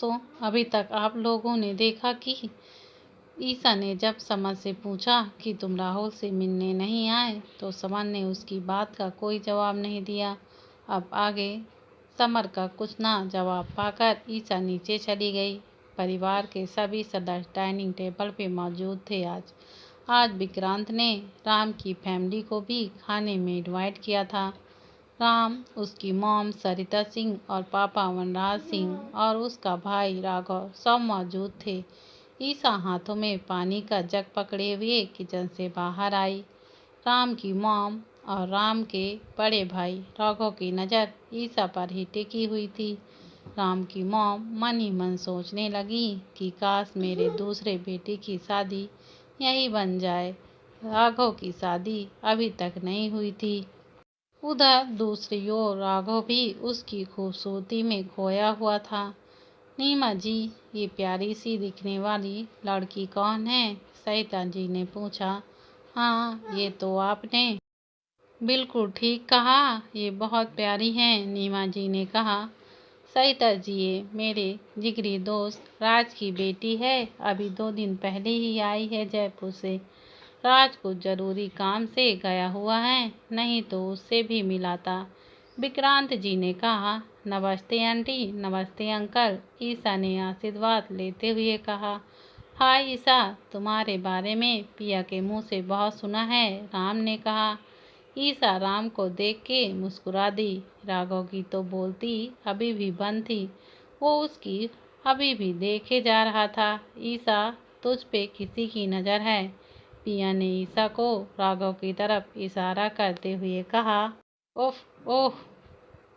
दोस्तों, अभी तक आप लोगों ने देखा कि ईसा ने जब समर से पूछा कि तुम राहुल से मिलने नहीं आए तो समर ने उसकी बात का कोई जवाब नहीं दिया। अब आगे समर का कुछ ना जवाब पाकर ईसा नीचे चली गई। परिवार के सभी सदस्य डाइनिंग टेबल पे मौजूद थे। आज विक्रांत ने राम की फैमिली को भी खाने में इनवाइट किया था। राम, उसकी मॉम सरिता सिंह और पापा वनराज सिंह और उसका भाई राघव सब मौजूद थे। ईसा हाथों में पानी का जग पकड़े हुए किचन से बाहर आई। राम की मॉम और राम के बड़े भाई राघव की नज़र ईसा पर ही टिकी हुई थी। राम की मॉम मन ही मन सोचने लगी कि काश मेरे दूसरे बेटे की शादी यही बन जाए। राघव की शादी अभी तक नहीं हुई थी। उधर दूसरी ओर राघव भी उसकी खूबसूरती में खोया हुआ था। नीमा जी, ये प्यारी सी दिखने वाली लड़की कौन है? सरिता जी ने पूछा। हाँ, ये तो आपने बिल्कुल ठीक कहा, ये बहुत प्यारी है, नीमा जी ने कहा। सरिता जी, ये मेरे जिगरी दोस्त राज की बेटी है, अभी 2 दिन पहले ही आई है जयपुर से। राज कुछ जरूरी काम से गया हुआ है, नहीं तो उससे भी मिलाता। विक्रांत जी ने कहा। नमस्ते आंटी, नमस्ते अंकल, ईसा ने आशीर्वाद लेते हुए कहा। हाय ईसा, तुम्हारे बारे में पिया के मुंह से बहुत सुना है, राम ने कहा। ईसा राम को देख के मुस्कुरा दी। राघव की तो बोलती अभी भी बंद थी, वो उसकी अभी भी देखे जा रहा था। ईसा, तुझ पे किसी की नज़र है, पिया ने ईसा को राघव की तरफ इशारा करते हुए कहा। ओह ओह,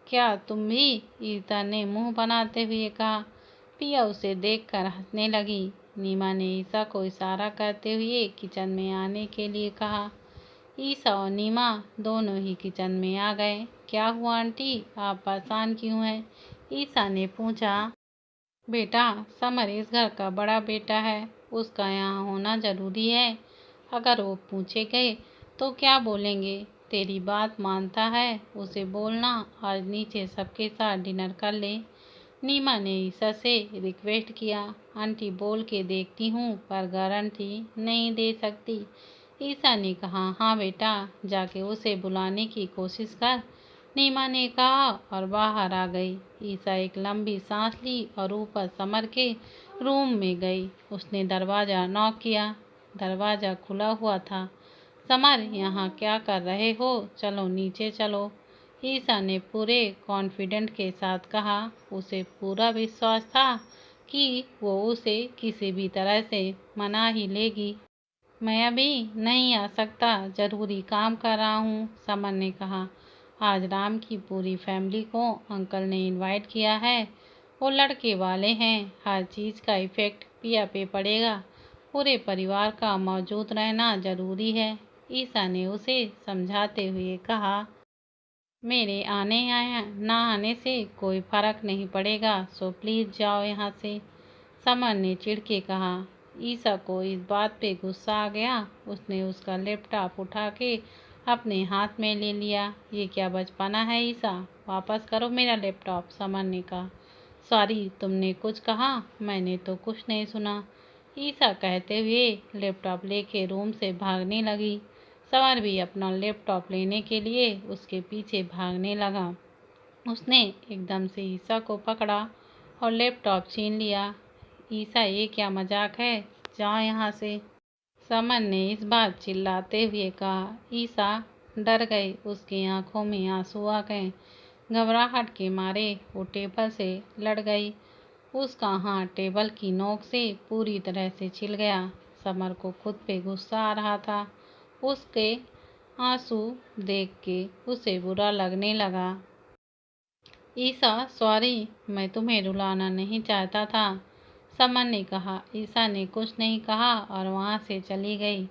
क्या तुम भी? ईसा ने मुंह बनाते हुए कहा। पिया उसे देखकर हंसने लगी। नीमा ने ईसा को इशारा करते हुए किचन में आने के लिए कहा। ईसा और नीमा दोनों ही किचन में आ गए। क्या हुआ आंटी, आप परेशान क्यों हैं? ईसा ने पूछा। बेटा, समर इस घर का बड़ा बेटा है, उसका यहाँ होना जरूरी है। अगर वो पूछे गए तो क्या बोलेंगे? तेरी बात मानता है, उसे बोलना आज नीचे सबके साथ डिनर कर ले। नीमा ने ईसा से रिक्वेस्ट किया। आंटी, बोल के देखती हूँ पर गारंटी नहीं दे सकती। ईसा ने कहा। हाँ बेटा, जाके उसे बुलाने की कोशिश कर, नीमा ने कहा और बाहर आ गई। ईसा एक लंबी सांस ली और ऊपर समर के रूम में गई। उसने दरवाज़ा नॉक किया। दरवाज़ा खुला हुआ था। समर, यहाँ क्या कर रहे हो? चलो नीचे चलो, ईसा ने पूरे कॉन्फिडेंट के साथ कहा। उसे पूरा विश्वास था कि वो उसे किसी भी तरह से मना ही लेगी। मैं अभी नहीं आ सकता, जरूरी काम कर रहा हूँ, समर ने कहा। आज राम की पूरी फैमिली को अंकल ने इनवाइट किया है। वो लड़के वाले हैं, हर चीज़ का इफेक्ट पिया पे पड़ेगा। पूरे परिवार का मौजूद रहना जरूरी है, ईसा ने उसे समझाते हुए कहा। मेरे आने या ना आने से कोई फर्क नहीं पड़ेगा, सो प्लीज़ जाओ यहाँ से, समर ने चिढ़ के कहा। ईसा को इस बात पे गुस्सा आ गया। उसने उसका लैपटॉप उठा के अपने हाथ में ले लिया। ये क्या बचपना है ईसा, वापस करो मेरा लैपटॉप, समर ने कहा। सॉरी, तुमने कुछ कहा? मैंने तो कुछ नहीं सुना, ईसा कहते हुए लैपटॉप लेके रूम से भागने लगी। समर भी अपना लैपटॉप लेने के लिए उसके पीछे भागने लगा। उसने एकदम से ईसा को पकड़ा और लैपटॉप छीन लिया। ईसा, ये क्या मजाक है, जाओ यहाँ से, समर ने इस बार चिल्लाते हुए कहा। ईसा डर गई, उसकी आंखों में आंसू आ गए। घबराहट के मारे वो टेबल से लड़ गई। उसका हाथ टेबल की नोक से पूरी तरह से छिल गया। समर को खुद पे गुस्सा आ रहा था। उसके आंसू देख के उसे बुरा लगने लगा। ईसा, सॉरी, मैं तुम्हें रुलाना नहीं चाहता था, समर ने कहा। ईसा ने कुछ नहीं कहा और वहाँ से चली गई।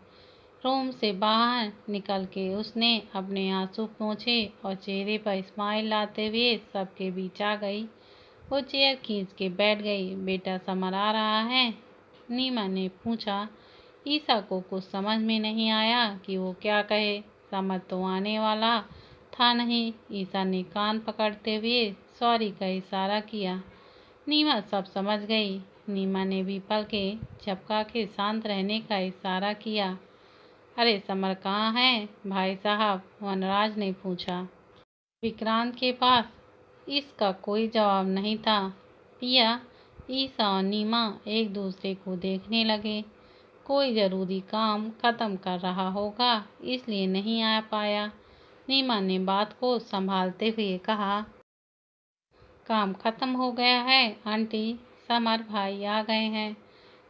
रूम से बाहर निकल के उसने अपने आंसू पोंछे और चेहरे पर स्माइल लाते हुए सबके बीच आ गई। वो चेयर खींच के बैठ गई। बेटा, समर आ रहा है? नीमा ने पूछा। ईसा को कुछ समझ में नहीं आया कि वो क्या कहे। समर तो आने वाला था नहीं। ईसा ने कान पकड़ते हुए सॉरी का इशारा किया। नीमा सब समझ गई। नीमा ने भी पलकें झपका के शांत रहने का इशारा किया। अरे समर कहाँ है भाई साहब? वनराज ने पूछा। विक्रांत के पास इसका कोई जवाब नहीं था। पिया, ईसा और नीमा एक दूसरे को देखने लगे। कोई जरूरी काम खत्म कर रहा होगा, इसलिए नहीं आ पाया। नीमा ने बात को संभालते हुए कहा, काम खत्म हो गया है आंटी, समर भाई आ गए हैं।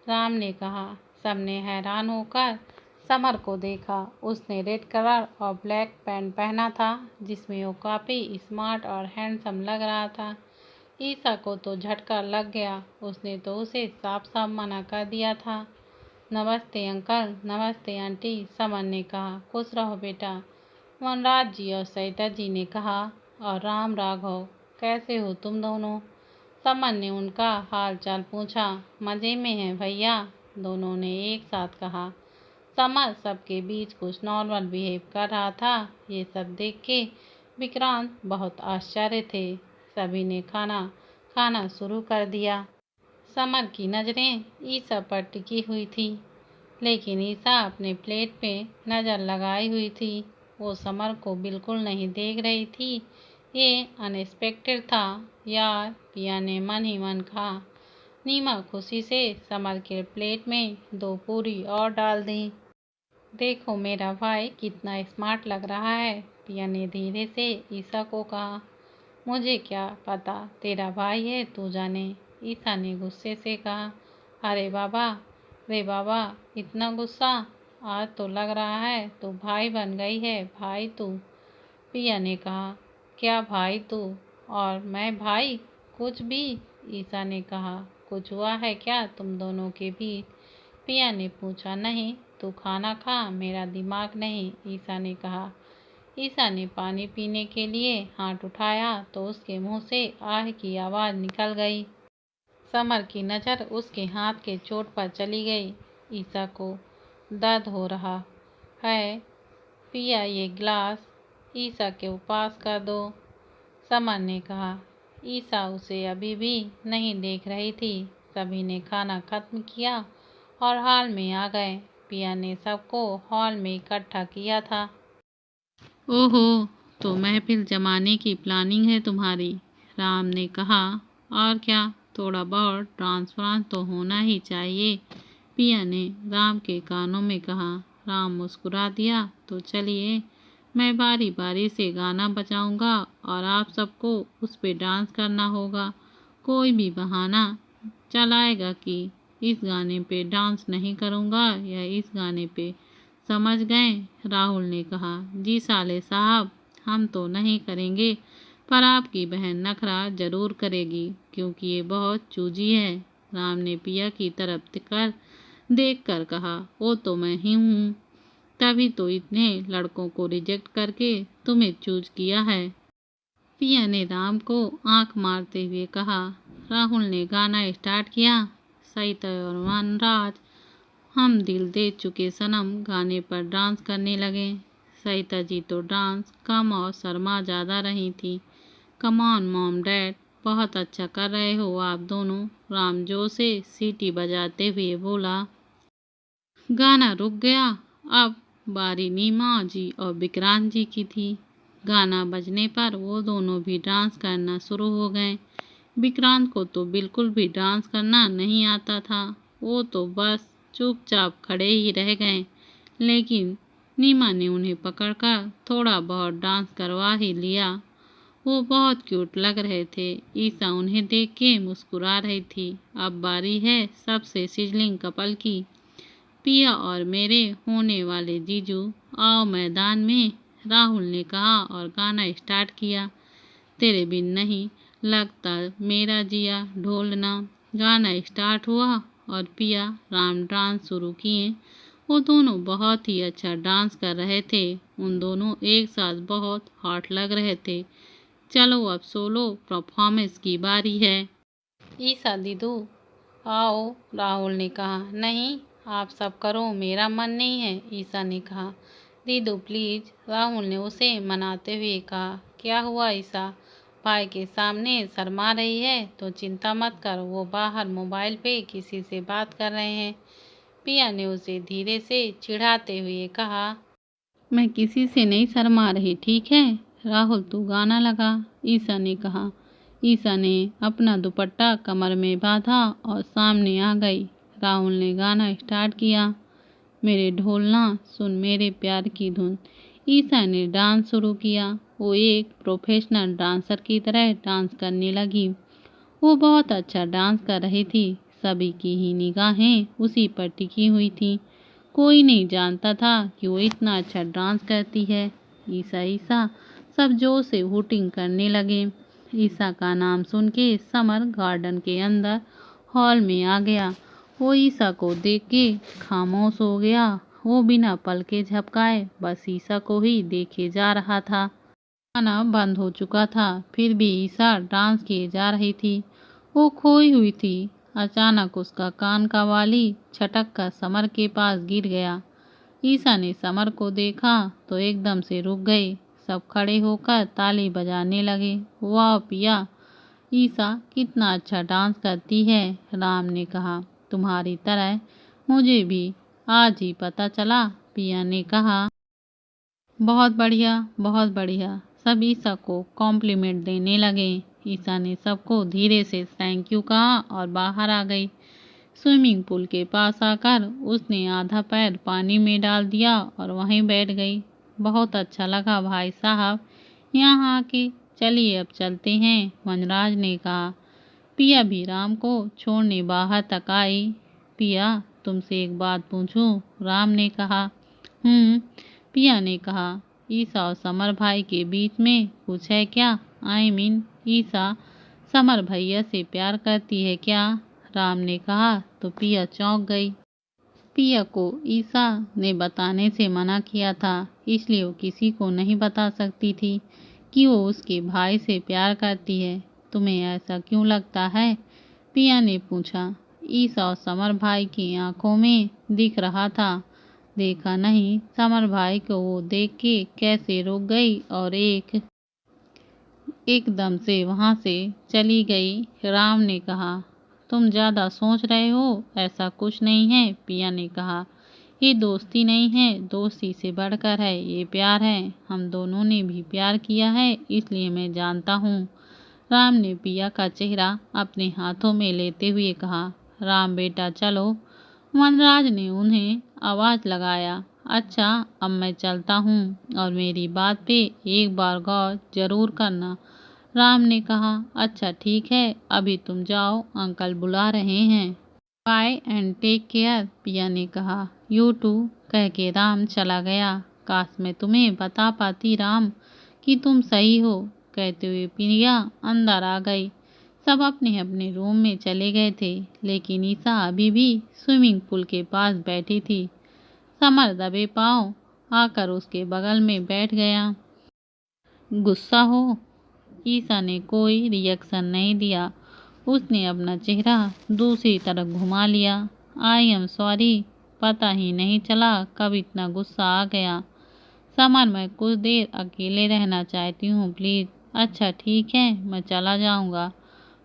राम ने कहा। सबने हैरान होकर समर को देखा। उसने रेड कलर और ब्लैक पैंट पहना था, जिसमें वो काफ़ी स्मार्ट और हैंडसम लग रहा था। ईसा को तो झटका लग गया। उसने तो उसे साफ साफ मना कर दिया था। नमस्ते अंकल, नमस्ते आंटी, समर ने कहा। खुश रहो बेटा, वनराज जी और सरिता जी ने कहा। और राम राघव, कैसे हो तुम दोनों? समर ने उनका हाल चाल पूछा। मज़े में है भैया, दोनों ने एक साथ कहा। समर सबके बीच कुछ नॉर्मल बिहेव कर रहा था। ये सब देख के विक्रांत बहुत आश्चर्य थे। सभी ने खाना शुरू कर दिया। समर की नज़रें ईसा पर टिकी हुई थी, लेकिन ईसा अपने प्लेट पे नज़र लगाई हुई थी। वो समर को बिल्कुल नहीं देख रही थी। ये अनएक्सपेक्टेड था। यार, पिया ने मन ही मन कहा। नीमा खुशी से समर के प्लेट में 2 पूरी और डाल दी। देखो मेरा भाई कितना स्मार्ट लग रहा है, पिया ने धीरे से ईसा को कहा। मुझे क्या पता तेरा भाई है, तू जाने, ईसा ने गुस्से से कहा। अरे बाबा, रे बाबा, इतना गुस्सा? आज तो लग रहा है तू भाई बन गई है, भाई तू, पिया ने कहा। क्या भाई तू और मैं भाई? कुछ भी, ईसा ने कहा। कुछ हुआ है क्या तुम दोनों के बीच? पिया ने पूछा। नहीं, तू खाना खा, मेरा दिमाग नहीं, ईसा ने कहा। ईसा ने पानी पीने के लिए हाथ उठाया तो उसके मुंह से आह की आवाज़ निकल गई। समर की नज़र उसके हाथ के चोट पर चली गई। ईसा को दर्द हो रहा है। पिया ये गिलास ईसा के पास कर दो, समर ने कहा। ईसा उसे अभी भी नहीं देख रही थी। सभी ने खाना खत्म किया और हॉल में आ गए। पिया ने सबको हॉल में इकट्ठा किया था। ओहो, तो महफिल जमाने की प्लानिंग है तुम्हारी, राम ने कहा। और क्या, थोड़ा बहुत डांस वांस तो होना ही चाहिए, पिया ने राम के कानों में कहा। राम मुस्कुरा दिया। तो चलिए, मैं बारी बारी से गाना बजाऊंगा और आप सबको उस पे डांस करना होगा। कोई भी बहाना चलाएगा कि इस गाने पे डांस नहीं करूंगा या इस गाने पे, समझ गए? राहुल ने कहा। जी साले साहब, हम तो नहीं करेंगे, पर आपकी बहन नखरा जरूर करेगी, क्योंकि ये बहुत चूजी है, राम ने पिया की तरफ देख कर कहा। वो तो मैं ही हूँ, तभी तो इतने लड़कों को रिजेक्ट करके तुम्हें चूज किया है, पिया ने राम को आंख मारते हुए कहा। राहुल ने गाना स्टार्ट किया। सरिता और वनराज हम दिल दे चुके सनम गाने पर डांस करने लगे। सरिता जी तो डांस कम और शर्मा ज़्यादा रही थी। कम ऑन मॉम डैड, बहुत अच्छा कर रहे हो आप दोनों, राम जोर से सीटी बजाते हुए बोला। गाना रुक गया। अब बारी नीमा जी और विक्रांत जी की थी। गाना बजने पर वो दोनों भी डांस करना शुरू हो गए। विक्रांत को तो बिल्कुल भी डांस करना नहीं आता था। वो तो बस चुपचाप खड़े ही रह गए, लेकिन नीमा ने उन्हें पकड़कर थोड़ा बहुत डांस करवा ही लिया। वो बहुत क्यूट लग रहे थे। ईसा उन्हें देख के मुस्कुरा रही थी। अब बारी है सबसे सिजलिंग कपल की, पिया और मेरे होने वाले जीजू, आओ मैदान में, राहुल ने कहा और गाना स्टार्ट किया। तेरे बिन नहीं लगता मेरा जिया ढोलना। गाना स्टार्ट हुआ और पिया राम डांस शुरू किए। वो दोनों बहुत ही अच्छा डांस कर रहे थे। उन दोनों एक साथ बहुत हॉट लग रहे थे। चलो अब सोलो परफॉर्मेंस की बारी है। ईसा दीदू आओ, राहुल ने कहा। नहीं, आप सब करो, मेरा मन नहीं है, ईसा ने कहा। दीदू प्लीज, राहुल ने उसे मनाते हुए कहा। क्या हुआ ईसा, भाई के सामने शर्मा रही है तो चिंता मत कर, वो बाहर मोबाइल पे किसी से बात कर रहे हैं। पिया ने उसे धीरे से चिढ़ाते हुए कहा, मैं किसी से नहीं शर्मा रही, ठीक है। राहुल तू गाना लगा, ईशा ने कहा। ईशा ने अपना दुपट्टा कमर में बांधा और सामने आ गई। राहुल ने गाना स्टार्ट किया, मेरे ढोलना सुन मेरे प्यार की धुन। ईशा ने डांस शुरू किया। वो एक प्रोफेशनल डांसर की तरह डांस करने लगी। वो बहुत अच्छा डांस कर रही थी। सभी की ही निगाहें उसी पर टिकी हुई थी। कोई नहीं जानता था कि वो इतना अच्छा डांस करती है। ईशा ईशा सब जोर से हूटिंग करने लगे। ईशा का नाम सुन के समर गार्डन के अंदर हॉल में आ गया। वो ईशा को देख के खामोश हो गया। वो बिना पलके झपकाए बस ईशा को ही देखे जा रहा था। गाना बंद हो चुका था, फिर भी ईशा डांस किए जा रही थी। वो खोई हुई थी। अचानक उसका कान का वाली छटक कर समर के पास गिर गया। ईशा ने समर को देखा तो एकदम से रुक गए। सब खड़े होकर ताली बजाने लगे। वाह पिया, ईशा कितना अच्छा डांस करती है, राम ने कहा। तुम्हारी तरह मुझे भी आज ही पता चला, पिया ने कहा। बहुत बढ़िया, बहुत बढ़िया। सब ईशा को कॉम्प्लीमेंट देने लगे। ईशा ने सबको धीरे से थैंक यू कहा और बाहर आ गई। स्विमिंग पूल के पास आकर उसने आधा पैर पानी में डाल दिया और वहीं बैठ गई। बहुत अच्छा लगा भाई साहब यहाँ आके, चलिए अब चलते हैं, वनराज ने कहा। पिया भी राम को छोड़ने बाहर तक आई। पिया तुमसे एक बात पूछूं, राम ने कहा। पिया ने कहा। ईशा और समर भाई के बीच में कुछ है क्या? ईशा समर भैया से प्यार करती है क्या? राम ने कहा तो पिया चौंक गई। पिया को ईशा ने बताने से मना किया था, इसलिए वो किसी को नहीं बता सकती थी कि वो उसके भाई से प्यार करती है। तुम्हें ऐसा क्यों लगता है? पिया ने पूछा। ईशा और समर भाई की आंखों में दिख रहा था। देखा नहीं, समर भाई को वो देख के कैसे रुक गई और एकदम से वहां से चली गई। राम ने कहा, तुम ज्यादा सोच रहे हो, ऐसा कुछ नहीं है। पिया ने कहा, ये दोस्ती नहीं है, दोस्ती से बढ़कर है, ये प्यार है। हम दोनों ने भी प्यार किया है, इसलिए मैं जानता हूँ। राम ने पिया का चेहरा अपने हाथों में लेते हुए कहा। राम बेटा चलो, वनराज ने उन्हें आवाज लगाया। अच्छा अब मैं चलता हूँ और मेरी बात पे एक बार गौर जरूर करना, राम ने कहा। अच्छा ठीक है, अभी तुम जाओ, अंकल बुला रहे हैं। बाय एंड टेक केयर, पिया ने कहा। यू टू, कह के राम चला गया। काश मैं तुम्हें बता पाती राम कि तुम सही हो, कहते हुए पिया अंदर आ गई। सब अपने अपने रूम में चले गए थे, लेकिन ईशा अभी भी स्विमिंग पूल के पास बैठी थी। समर दबे पांव आकर उसके बगल में बैठ गया। गुस्सा हो? ईशा ने कोई रिएक्शन नहीं दिया। उसने अपना चेहरा दूसरी तरफ घुमा लिया। आई एम सॉरी, पता ही नहीं चला कब इतना गुस्सा आ गया। समर मैं कुछ देर अकेले रहना चाहती हूँ प्लीज। अच्छा ठीक है, मैं चला जाऊँगा,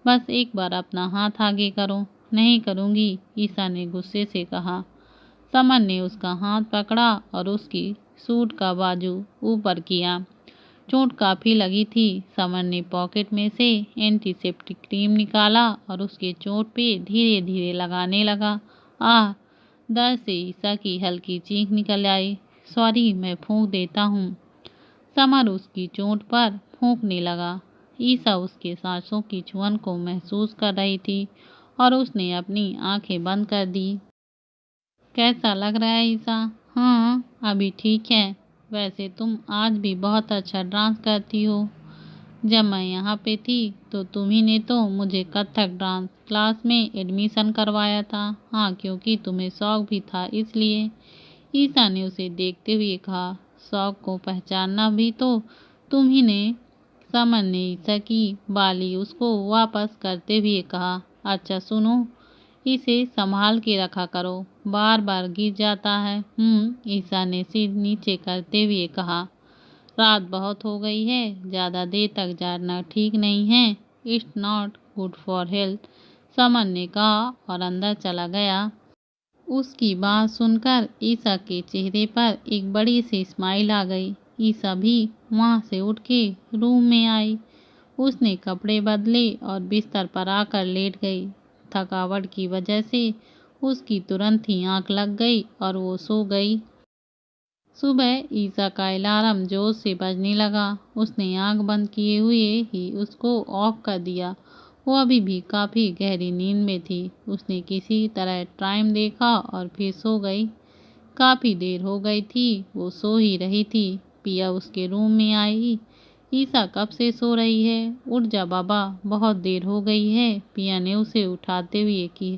बस एक बार अपना हाथ आगे करो। नहीं करूँगी, ईशा ने गुस्से से कहा। समर ने उसका हाथ पकड़ा और उसकी सूट का बाजू ऊपर किया। चोट काफी लगी थी। समर ने पॉकेट में से एंटीसेप्टिक क्रीम निकाला और उसके चोट पे धीरे धीरे लगाने लगा। आह, दर्द से ईशा की हल्की चीख निकल आई। सॉरी, मैं फूंक देता हूँ। समर उसकी चोट पर फूंकने लगा। ईशा उसके सांसों की चुभन को महसूस कर रही थी और उसने अपनी आंखें बंद कर दी। कैसा लग रहा है ईशा? हाँ अभी ठीक है। वैसे तुम आज भी बहुत अच्छा डांस करती हो। जब मैं यहाँ पे थी तो तुम्ही ने तो मुझे कथक डांस क्लास में एडमिशन करवाया था। हाँ, क्योंकि तुम्हें शौक भी था इसलिए, ईशा ने उसे देखते हुए कहा। शौक को पहचानना भी तो तुम ही ने। समर ने ईशा की बाली उसको वापस करते हुए कहा। अच्छा सुनो, इसे संभाल के रखा करो, बार बार गिर जाता है। ईशा ने सिर नीचे करते हुए कहा। रात बहुत हो गई है, ज़्यादा देर तक जागना ठीक नहीं है। It's not good for health, summer ने कहा और अंदर चला गया। उसकी बात सुनकर ईसा के चेहरे पर एक बड़ी सी स्माइल आ गई। ईसा भी वहाँ से उठ के रूम में आई। उसने कपड़े बदले और बिस्तर पर आकर लेट गई। थकावट की वजह से उसकी तुरंत ही आंख लग गई और वो सो गई। सुबह ईसा का अलार्म जोर से बजने लगा। उसने आंख बंद किए हुए ही उसको ऑफ कर दिया। वो अभी भी काफ़ी गहरी नींद में थी। उसने किसी तरह टाइम देखा और फिर सो गई। काफ़ी देर हो गई थी, वो सो ही रही थी। पिया उसके रूम में आई। ईसा कब से सो रही है? उठ जा बाबा, बहुत देर हो गई है। पिया ने उसे उठाते हुए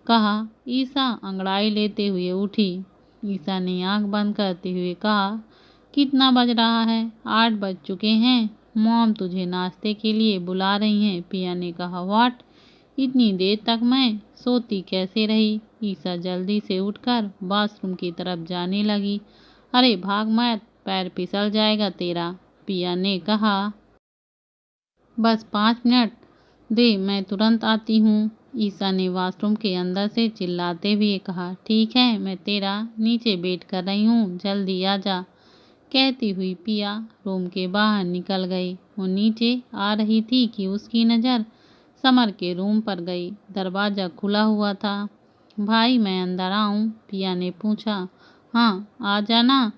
कहा। ईसा अंगड़ाई लेते हुए उठी। ईसा ने आंख बंद करते हुए कहा, कितना बज रहा है? 8 बज चुके हैं। मॉम तुझे नाश्ते के लिए बुला रही हैं। पिया ने कहा, व्हाट? इतनी देर तक मैं सोती कैसे रही? ईसा जल्दी से उठकर बाथरूम की तरफ जाने लगी। अरे भाग मत, पैर फिसल जाएगा तेरा। पिया ने कहा, बस 5 मिनट दे, मैं तुरंत आती हूँ। ईसा ने वॉशरूम के अंदर से चिल्लाते हुए कहा, ठीक है, मैं तेरा नीचे वेट कर रही हूँ, जल्दी आ जा। कहती हुई पिया रूम के बाहर निकल गई। वो नीचे आ रही थी कि उसकी नज़र समर के रूम पर गई। दरवाज़ा खुला हुआ था। भाई मैं अंदर आऊँ? पिया ने पूछा। हाँ आ जाना।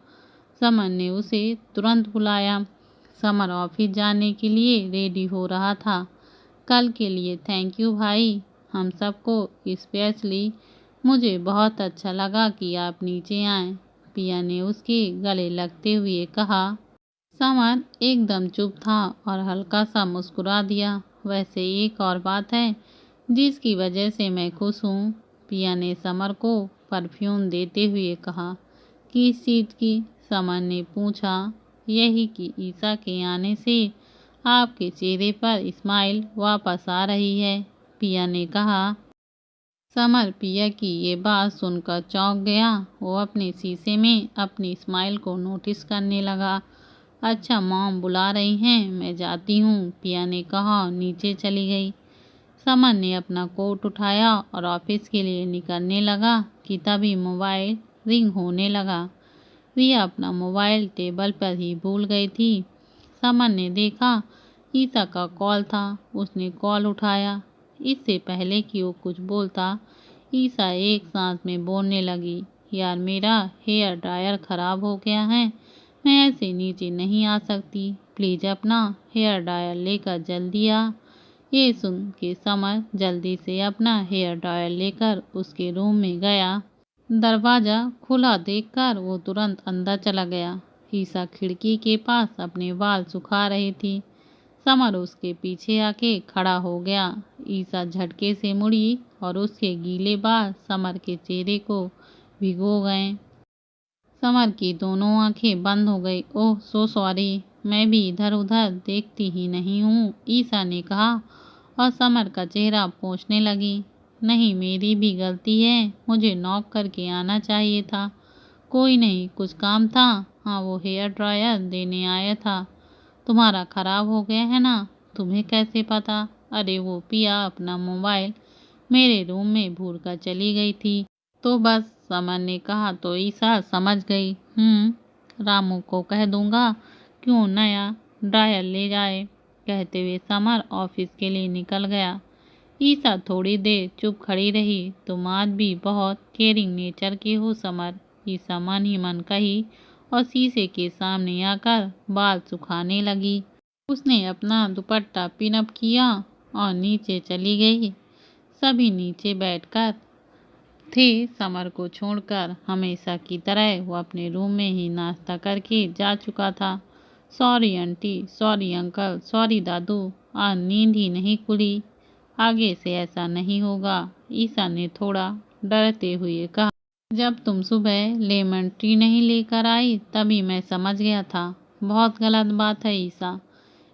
समर ने उसे तुरंत बुलाया। समर ऑफिस जाने के लिए रेडी हो रहा था। कल के लिए थैंक यू भाई, हम सबको, स्पेशली मुझे बहुत अच्छा लगा कि आप नीचे आए। पिया ने उसके गले लगते हुए कहा। समर एकदम चुप था और हल्का सा मुस्कुरा दिया। वैसे एक और बात है जिसकी वजह से मैं खुश हूँ। पिया ने समर को परफ्यूम देते हुए कहा। किस चीज़ की? समर ने पूछा। यही कि ईसा के आने से आपके चेहरे पर स्माइल वापस आ रही है, पिया ने कहा। समर पिया की ये बात सुनकर चौंक गया। वो अपने शीशे में अपनी स्माइल को नोटिस करने लगा। अच्छा मॉम बुला रही हैं, मैं जाती हूँ, पिया ने कहा और नीचे चली गई। समर ने अपना कोट उठाया और ऑफिस के लिए निकलने लगा कि तभी मोबाइल रिंग होने लगा। रिया अपना मोबाइल टेबल पर ही भूल गई थी। समर ने देखा ईसा का कॉल था। उसने कॉल उठाया। इससे पहले कि वो कुछ बोलता, ईसा एक सांस में बोलने लगी, यार मेरा हेयर ड्रायर ख़राब हो गया है, मैं ऐसे नीचे नहीं आ सकती, प्लीज़ अपना हेयर ड्रायर लेकर जल्दी आ। ये सुन के समर जल्दी से अपना हेयर ड्रायर लेकर उसके रूम में गया। दरवाज़ा खुला देखकर वो तुरंत अंदर चला गया। ईसा खिड़की के पास अपने बाल सुखा रही थी। समर उसके पीछे आके खड़ा हो गया। ईसा झटके से मुड़ी और उसके गीले बाल समर के चेहरे को भिगो गए। समर की दोनों आंखें बंद हो गई। ओह सो सॉरी, मैं भी इधर उधर देखती ही नहीं हूँ, ईसा ने कहा और समर का चेहरा पोंछने लगी। नहीं मेरी भी गलती है, मुझे नॉक करके आना चाहिए था। कोई नहीं, कुछ काम था। हाँ वो हेयर ड्रायर देने आया था। तुम्हारा ख़राब हो गया है ना? तुम्हें कैसे पता? अरे वो पिया अपना मोबाइल मेरे रूम में भूल कर चली गई थी। तो बस, समर ने कहा तो ईसा समझ गई। रामू को कह दूंगा क्यों नया ड्रायर ले जाए। कहते हुए समर ऑफिस के लिए निकल गया। ईसा थोड़ी देर चुप खड़ी रही। तुम आज भी बहुत केयरिंग नेचर के हो समर, ईसा मन ही मन कही और शीशे के सामने आकर बाल सुखाने लगी। उसने अपना दुपट्टा पिनअप किया और नीचे चली गई। सभी नीचे बैठकर थे। समर को छोड़कर हमेशा की तरह वो अपने रूम में ही नाश्ता करके जा चुका था। Sorry aunty, sorry uncle, sorry दादू, आज नींद ही नहीं खुली। आगे से ऐसा नहीं होगा, ईसा ने थोड़ा डरते हुए कहा। जब तुम सुबह लेमन टी नहीं लेकर आई तभी मैं समझ गया था। बहुत गलत बात है ईसा,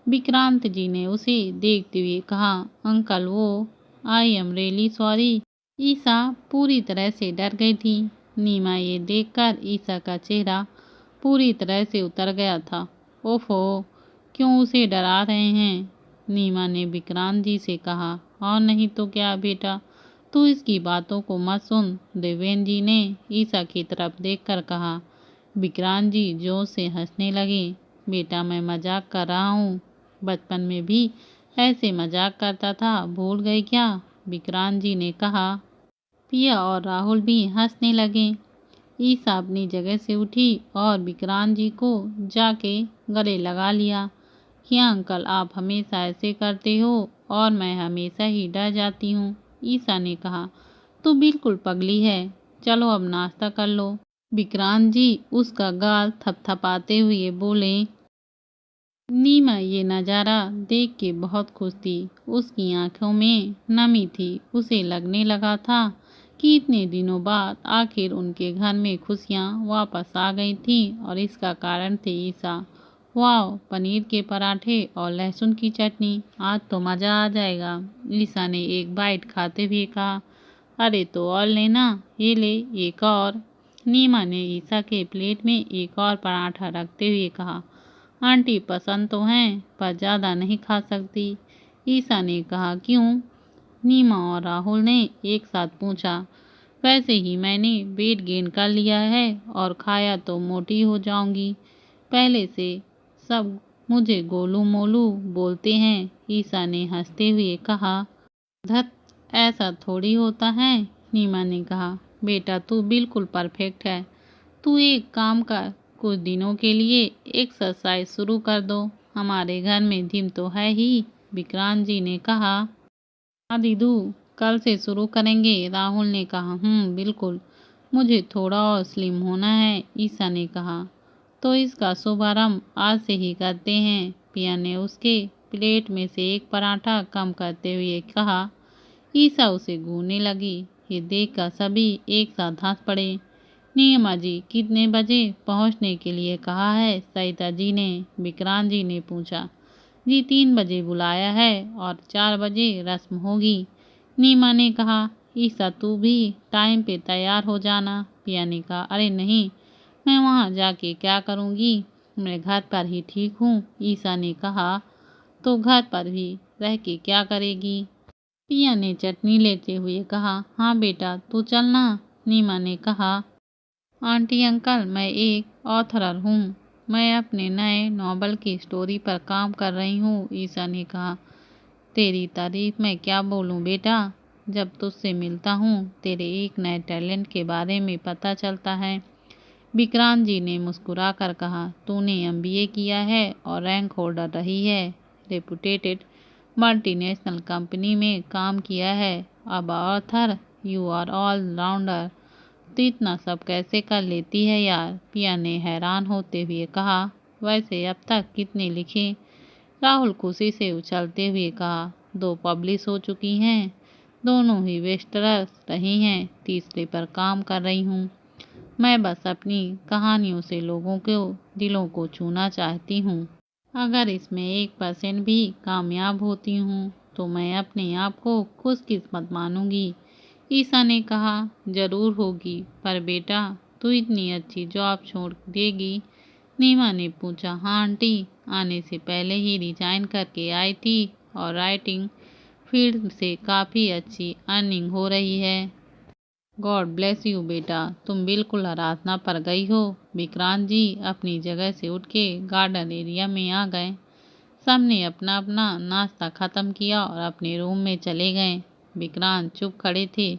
विक्रांत जी ने उसे देखते हुए कहा। अंकल वो, आई एम रियली सॉरी। ईसा पूरी तरह से डर गई थी। नीमा ये देखकर ईसा का चेहरा पूरी तरह से उतर गया था। ओफो, क्यों उसे डरा रहे हैं? नीमा ने विक्रांत जी से कहा। और नहीं तो क्या बेटा, तू इसकी बातों को मत सुन, देवेंद्र जी ने ईसा की तरफ देखकर कहा। विक्रांत जी जोर से हंसने लगे। बेटा, मैं मजाक कर रहा हूँ, बचपन में भी ऐसे मजाक करता था, भूल गए क्या? विक्रांत जी ने कहा। पिया और राहुल भी हंसने लगे। ईसा अपनी जगह से उठी और विक्रांत जी को जाके गले लगा लिया। क्या अंकल, आप हमेशा ऐसे करते हो और मैं हमेशा ही डर जाती हूँ। ईसा ने कहा। तू बिल्कुल पगली है, चलो अब नाश्ता कर लो। विक्रांत जी उसका गाल थपथपाते हुए बोले। नीमा ये नज़ारा देख के बहुत खुश थी। उसकी आंखों में नमी थी। उसे लगने लगा था कि इतने दिनों बाद आखिर उनके घर में खुशियाँ वापस आ गई थी और इसका कारण थे ईसा। वाह, पनीर के पराठे और लहसुन की चटनी, आज तो मज़ा आ जाएगा। ईसा ने एक बाइट खाते हुए कहा। अरे तो और लेना, ये ले एक और। नीमा ने ईसा के प्लेट में एक और पराठा रखते हुए कहा। आंटी पसंद तो हैं पर ज़्यादा नहीं खा सकती। ईसा ने कहा। क्यों? नीमा और राहुल ने एक साथ पूछा। वैसे ही मैंने वेट गेन कर लिया है और खाया तो मोटी हो जाऊंगी। पहले से सब मुझे गोलू मोलू बोलते हैं। ईसा ने हंसते हुए कहा। धत, ऐसा थोड़ी होता है। नीमा ने कहा। बेटा, तू बिल्कुल परफेक्ट है। तू एक काम कर, कुछ दिनों के लिए एक्सरसाइज शुरू कर दो। हमारे घर में जिम तो है ही। विक्रांत जी ने कहा। हाँ दीदू, कल से शुरू करेंगे। राहुल ने कहा। बिल्कुल, मुझे थोड़ा और स्लिम होना है। ईसा ने कहा। तो इसका शुभारंभ आज से ही करते हैं। पिया ने उसके प्लेट में से एक पराठा कम करते हुए कहा। ईसा उसे घूरने लगी। ये देखकर सभी एक साथ हंस पड़े। नीमा जी, कितने बजे पहुंचने के लिए कहा है सरिता जी ने? विक्रांत जी ने पूछा। जी 3 बजे बुलाया है और 4 बजे रस्म होगी। नीमा ने कहा। ईसा, तू भी टाइम पे तैयार हो जाना। पिया ने कहा। अरे नहीं, मैं वहाँ जाके क्या करूँगी, मैं घर पर ही ठीक हूँ। ईसा ने कहा। तो घर पर भी रह के क्या करेगी? पिया ने चटनी लेते हुए कहा। हाँ बेटा, तू चलना। नीमा ने कहा। आंटी अंकल, मैं एक ऑथर हूँ। मैं अपने नए नॉवल की स्टोरी पर काम कर रही हूँ। ईसा ने कहा। तेरी तारीफ मैं क्या बोलूँ बेटा, जब तुझसे मिलता हूँ तेरे एक नए टैलेंट के बारे में पता चलता है। विक्रांत जी ने मुस्कुराकर कहा। तूने MBA किया है और रैंक होल्डर रही है, रेपुटेटेड मल्टीनेशनल कंपनी में काम किया है, अब author, you are all rounder. तो इतना सब कैसे कर लेती है यार? पिया ने हैरान होते हुए कहा। वैसे अब तक कितने लिखे? राहुल खुशी से उछलते हुए कहा। 2 पब्लिश हो चुकी हैं, दोनों ही बेस्टसेलर रही हैं। तीसरे पर काम कर रही हूँ। मैं बस अपनी कहानियों से लोगों के दिलों को छूना चाहती हूँ। अगर इसमें 1% भी कामयाब होती हूँ तो मैं अपने आप को खुशकिस्मत मानूंगी। ईसा ने कहा। जरूर होगी, पर बेटा तू इतनी अच्छी जॉब छोड़ देगी? नीमा ने पूछा। हाँ आंटी, आने से पहले ही रिजाइन करके आई थी और राइटिंग फील्ड से काफ़ी अच्छी अर्निंग हो रही है। गॉड ब्लेस यू बेटा, तुम बिल्कुल आराधना पर गई हो। विक्रांत जी अपनी जगह से उठ के गार्डन एरिया में आ गए। सबने अपना अपना नाश्ता ख़त्म किया और अपने रूम में चले गए। विक्रांत चुप खड़े थे।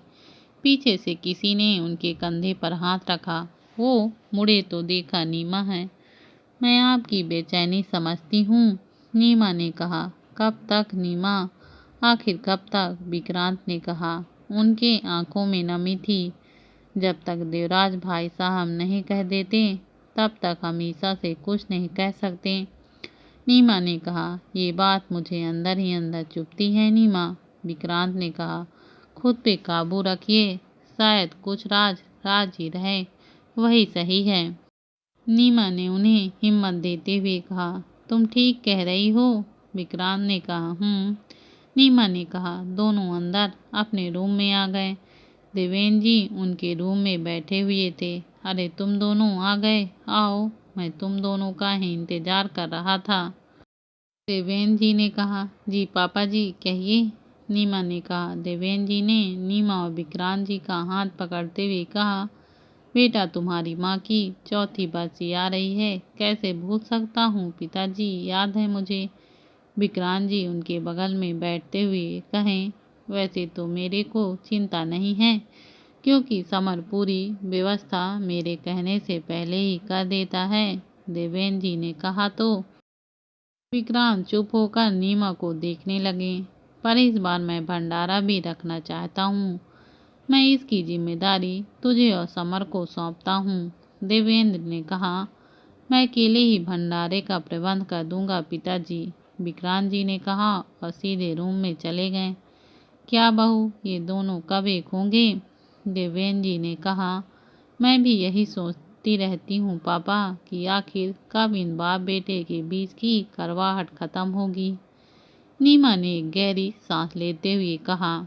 पीछे से किसी ने उनके कंधे पर हाथ रखा। वो मुड़े तो देखा नीमा है। मैं आपकी बेचैनी समझती हूँ, नीमा ने कहा। कब तक नीमा, आखिर कब तक? विक्रांत ने कहा। उनके आंखों में नमी थी। जब तक देवराज भाई साहब नहीं कह देते तब तक हम ईसा से कुछ नहीं कह सकते। नीमा ने कहा। ये बात मुझे अंदर ही अंदर चुभती है नीमा। विक्रांत ने कहा। खुद पे काबू रखिए, शायद कुछ राज राज ही रहे, वही सही है। नीमा ने उन्हें हिम्मत देते हुए कहा। तुम ठीक कह रही हो। विक्रांत ने कहा। नीमा ने कहा। दोनों अंदर अपने रूम में आ गए। देवेंद्र जी उनके रूम में बैठे हुए थे। अरे तुम दोनों आ गए, आओ। मैं तुम दोनों का ही इंतजार कर रहा था। देवेंद्र जी ने कहा, जी पापा जी कहिए। नीमा ने कहा। देवेंद्र जी ने नीमा और विक्रांत जी का हाथ पकड़ते हुए कहा, बेटा तुम्हारी माँ की चौथी बरसी आ रही है, कैसे भूल सकता हूँ पिताजी, याद है मुझे। विक्रांत जी उनके बगल में बैठते हुए कहें, वैसे तो मेरे को चिंता नहीं है, क्योंकि समर पूरी व्यवस्था मेरे कहने से पहले ही कर देता है। देवेंद्र जी ने कहा तो विक्रांत चुप होकर नीमा को देखने लगे। पर इस बार मैं भंडारा भी रखना चाहता हूँ। मैं इसकी जिम्मेदारी तुझे और समर को सौंपता हूँ। देवेंद्र ने कहा, मैं अकेले ही भंडारे का प्रबंध कर दूंगा पिताजी। विक्रांत जी ने कहा और सीधे रूम में चले गए। क्या बहू, ये दोनों कब एक होंगे? देवेंद्र जी ने कहा, मैं भी यही सोचती रहती हूँ पापा कि आखिर कब इन बाप बेटे के बीच की करवाहट खत्म होगी। नीमा ने एक गहरी सांस लेते हुए कहा।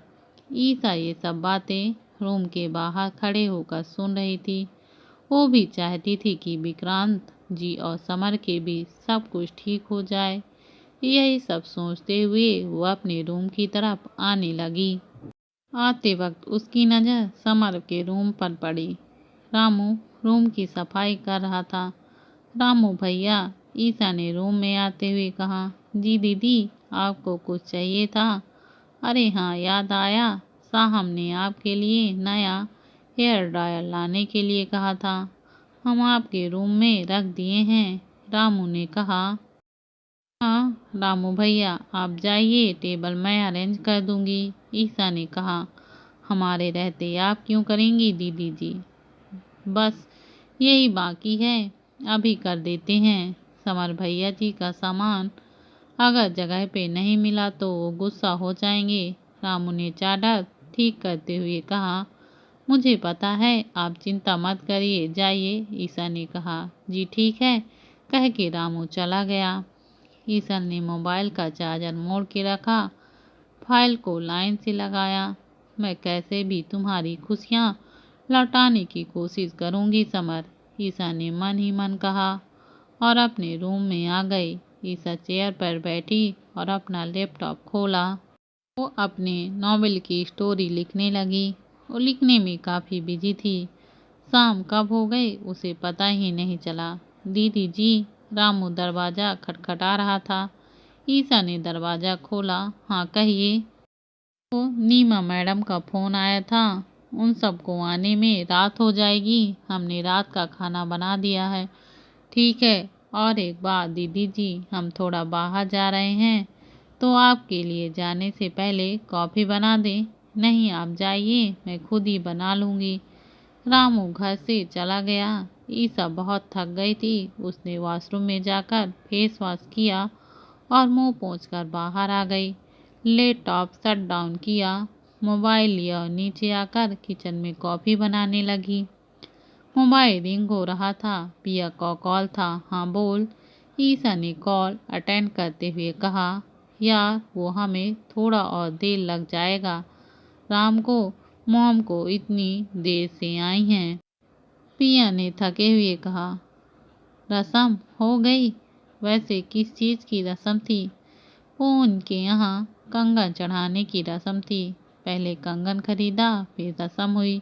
ईसा ये सब बातें रूम के बाहर खड़े होकर सुन रही थी। वो भी चाहती थी कि विक्रांत जी और समर के बीच सब कुछ ठीक हो जाए। यही सब सोचते हुए वो अपने रूम की तरफ आने लगी। आते वक्त उसकी नज़र समर के रूम पर पड़ी। रामू रूम की सफाई कर रहा था। रामू भैया, ईसा ने रूम में आते हुए कहा, जी दीदी आपको कुछ चाहिए था? अरे हाँ, याद आया, साहब ने आपके लिए नया हेयर ड्रायर लाने के लिए कहा था, हम आपके रूम में रख दिए हैं। रामू ने कहा। हाँ रामू भैया, आप जाइए, टेबल मैं अरेंज कर दूंगी। ईसा ने कहा। हमारे रहते आप क्यों करेंगी दीदी जी, बस यही बाकी है, अभी कर देते हैं। समर भैया जी का सामान अगर जगह पे नहीं मिला तो वो गुस्सा हो जाएंगे। रामू ने चादर ठीक करते हुए कहा, मुझे पता है, आप चिंता मत करिए, जाइए। ईसा ने कहा। जी ठीक है, कह के रामू चला गया। ईसा ने मोबाइल का चार्जर मोड़ के रखा, फाइल को लाइन से लगाया। मैं कैसे भी तुम्हारी खुशियाँ लौटाने की कोशिश करूंगी समर, ईसा ने मन ही मन कहा और अपने रूम में आ गई। ईसा चेयर पर बैठी और अपना लैपटॉप खोला। वो अपने नॉवेल की स्टोरी लिखने लगी। वो लिखने में काफ़ी बिजी थी। शाम कब हो गई उसे पता ही नहीं चला। दीदी जी, रामू दरवाज़ा खटखटा रहा था। ईसा ने दरवाज़ा खोला। हाँ कहिए। तो नीमा मैडम का फ़ोन आया था, उन सबको आने में रात हो जाएगी, हमने रात का खाना बना दिया है। ठीक है, और एक बात दीदी जी, हम थोड़ा बाहर जा रहे हैं, तो आपके लिए जाने से पहले कॉफ़ी बना दें? नहीं आप जाइए, मैं खुद ही बना लूँगी। रामू घर से चला गया। ईसा बहुत थक गई थी। उसने वॉशरूम में जाकर फेस वॉश किया और मुंह पोंछकर बाहर आ गई। लैपटॉप शट डाउन किया, मोबाइल लिया और नीचे आकर किचन में कॉफ़ी बनाने लगी। मोबाइल रिंग हो रहा था। पिया का कॉल था। हाँ बोल। ईसा ने कॉल अटेंड करते हुए कहा, यार वो हमें थोड़ा और देर लग जाएगा, राम को मॉम को इतनी देर से आई हैं। पिया ने थके हुए कहा, रस्म हो गई? वैसे किस चीज़ की रस्म थी? वो उनके यहाँ कंगन चढ़ाने की रस्म थी। पहले कंगन खरीदा फिर रस्म हुई,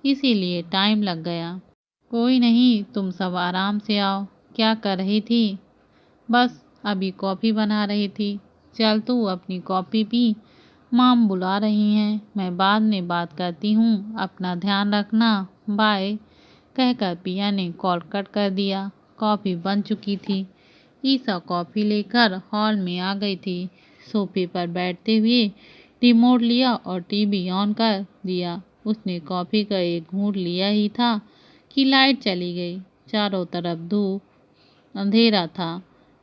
इसीलिए टाइम लग गया। कोई नहीं, तुम सब आराम से आओ। क्या कर रही थी? बस अभी कॉफ़ी बना रही थी। चल तू अपनी कॉफ़ी पी, माम बुला रही हैं, मैं बाद में बात करती हूँ, अपना ध्यान रखना, बाय। कहकर पिया ने कॉल कट कर दिया। कॉफ़ी बन चुकी थी। ईसा कॉफ़ी लेकर हॉल में आ गई थी। सोफे पर बैठते हुए रिमोट लिया और टीवी ऑन कर दिया। उसने कॉफ़ी का एक घूंट लिया ही था कि लाइट चली गई। चारों तरफ धूप अंधेरा था।